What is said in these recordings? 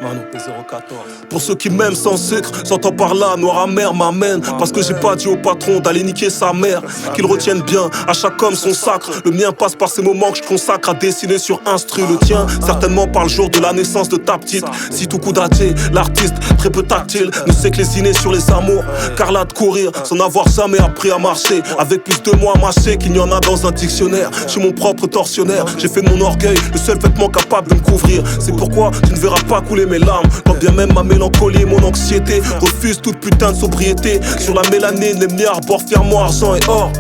Mano, 014. Pour ceux qui m'aiment sans sucre, j'entends par là, noir amer m'amène. Parce que j'ai pas dit au patron d'aller niquer sa mère. Qu'il retienne bien, à chaque homme son sacre. Le mien passe par ces moments que je consacre à dessiner sur instru. Le tien, certainement par le jour de la naissance de ta petite. Si tout coup daté, l'artiste, très peu tactile, ne sait que lésiner sur les amours. Car là de courir, sans avoir jamais appris à marcher. Avec plus de mots à mâcher qu'il n'y en a dans un dictionnaire. Je suis mon propre tortionnaire, j'ai fait de mon orgueil le seul vêtement capable de me couvrir. C'est pourquoi tu ne verras pas couler mes larmes. Quand bien même ma mélancolie et mon anxiété refusent toute putain de sobriété. Sur la mélanine, les arbore fièrement argent et or.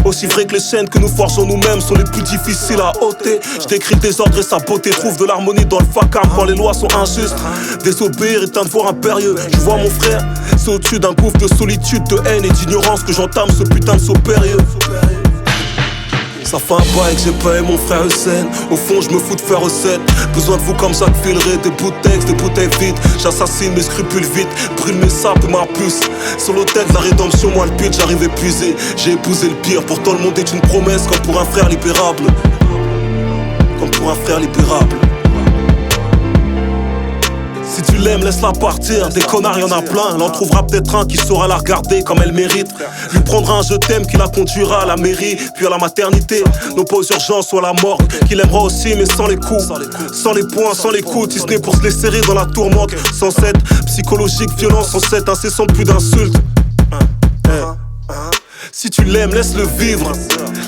Aussi vrai que les chaînes que nous forgeons nous-mêmes sont les plus difficiles à ôter. Je décris le désordre et sa beauté, trouve de l'harmonie dans le vacarme quand les lois sont injustes. Désobéir est un devoir impérieux. Je vois mon frère, c'est au-dessus d'un gouffre de solitude, de haine et d'ignorance que j'entame ce putain de saut périlleux. Ça fait un bail que j'ai payé mon frère Hussein. Au fond je me fous de faire recette. Besoin de vous comme ça que filerait. Des bouts de texte, des bouteilles vides. J'assassine mes scrupules vite. Brûle mes sapes et ma puce. Sur l'autel de la rédemption, moi le pitch j'arrive épuisé. J'ai épousé le pire, pourtant le monde est une promesse. Comme pour un frère libérable. Comme pour un frère libérable. Si tu l'aimes, laisse-la partir. Des connards, y'en a plein. Elle en trouvera peut-être un qui saura la regarder comme elle mérite. Lui prendra un je t'aime qui la conduira à la mairie, puis à la maternité. Non pas aux urgences ou à la morgue. Qu'il aimera aussi, mais sans les coups. Sans les poings, sans les coups. Si ce n'est pour se les serrer dans la tourmente. Sans cette psychologique violence, sans cette incessant plus d'insultes. Si tu l'aimes, laisse-le vivre.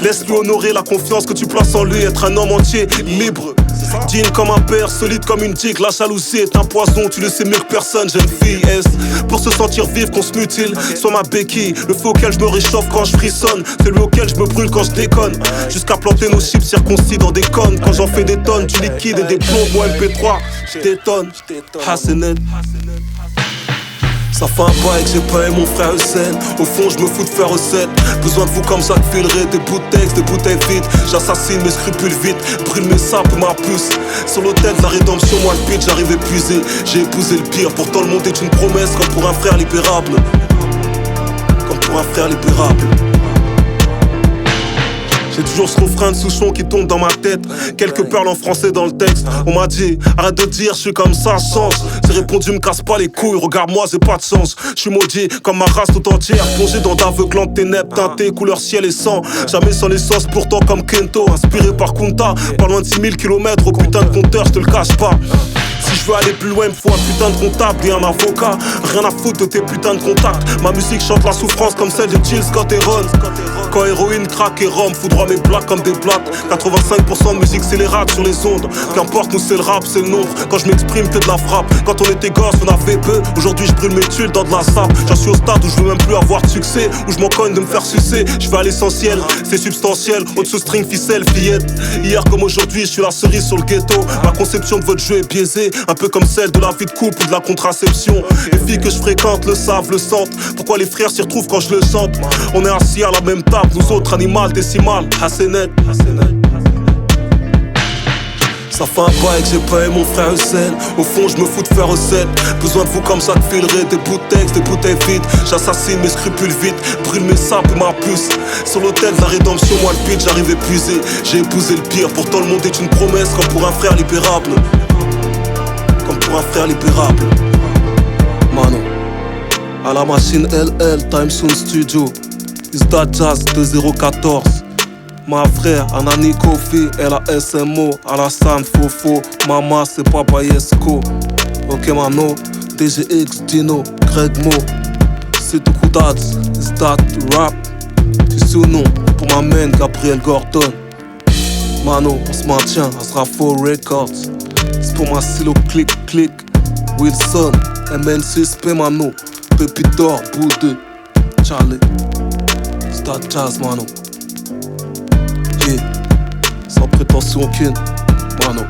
Laisse-lui honorer la confiance que tu places en lui. Être un homme entier, libre. Digne comme un père, solide comme une digue. La jalousie est un poison, tu le sais mieux que personne, jeune fille. Est-ce pour se sentir vivre qu'on se mutile? Sois ma béquille, le feu auquel je me réchauffe quand je frissonne. Celui auquel je me brûle quand je déconne. Jusqu'à planter nos chips circoncis dans des connes. Quand j'en fais des tonnes, du liquide et des plombs. Moi MP3, je détonne. Hassenet. Ça fait un bail que j'ai payé mon frère Hussein. Au fond je me fous de faire recette. Besoin de vous comme ça que filerait. Des bouts de texte, des bouteilles vides. J'assassine mes scrupules vite. Brûle mes sapes et ma puce. Sur l'autel de la rédemption, moi le pitch j'arrive épuisé. J'ai épousé le pire, pourtant le monde est une promesse. Comme pour un frère libérable. Comme pour un frère libérable. J'ai toujours ce refrain de Souchon qui tombe dans ma tête. Quelques perles en français dans le texte. On m'a dit, arrête de dire, je suis comme ça, change. J'ai répondu, me casse pas les couilles, regarde-moi, j'ai pas de chance. Je suis maudit comme ma race tout entière. Plongé dans d'aveuglantes ténèbres, teintées, couleur ciel et sang. Jamais sans l'essence, pourtant comme Kento. Inspiré par Kunta, pas loin de 6000 km au putain de compteur, je te le cache pas. Si je veux aller plus loin, il me faut un putain de comptable et un avocat. Rien à foutre de tes putains de contacts. Ma musique chante la souffrance comme celle de Jill Scott et Ron. Quand héroïne, crack et rhum, foudroie mes blagues comme des blattes. 85% de musique c'est les rats sur les ondes. Qu'importe, nous c'est le rap, c'est le nombre. Quand je m'exprime, que de la frappe. Quand on était gosse, on avait peu. Aujourd'hui je brûle mes tuiles dans de la sape. J'en suis au stade où je veux même plus avoir de succès. Où je m'en cogne de me faire sucer. Je vais à l'essentiel, c'est substantiel. Au-dessous string, ficelle, fillette. Hier comme aujourd'hui, je suis la cerise sur le ghetto. Ma conception de votre jeu est biaisée. Un peu comme celle de la vie de couple ou de la contraception. Les filles que je fréquente le savent, le sentent. Pourquoi les frères s'y retrouvent quand je le chante? On est assis à la même table, nous autres animal décimal. Hassenet. Ça fait un bail que j'ai payé mon frère Hussein. Au fond je me fous de faire recette. Besoin de vous comme ça que filerait. Des bouts de texte, des bouteilles vides. J'assassine mes scrupules vite. Brûle mes sapes et ma puce. Sur l'autel de la rédemption, moi le pitch j'arrive épuisé. J'ai épousé le pire, pourtant le monde est une promesse. Comme pour un frère libérable. Comme pour un frère libérable. Mano. À la machine LL, Time Soon Studio. Is that Jazz 2014. Ma frère, Anani Kofi, elle a SMO. Alassane Fofo, Mama c'est Papa Yesko. Ok mano, DGX, Dino, Greg Mo. C'est tout Koudad, is that rap. Tu sais ou non, pour ma main, Gabriel Gordon. Mano, on se maintient, Asrafo Records. C'est pour ma silo click click. Wilson, MN6, mano. Pépitor, Boudeux, Charlie. C'est that Jazz mano. Yeah. Sans prétention aucune, mano.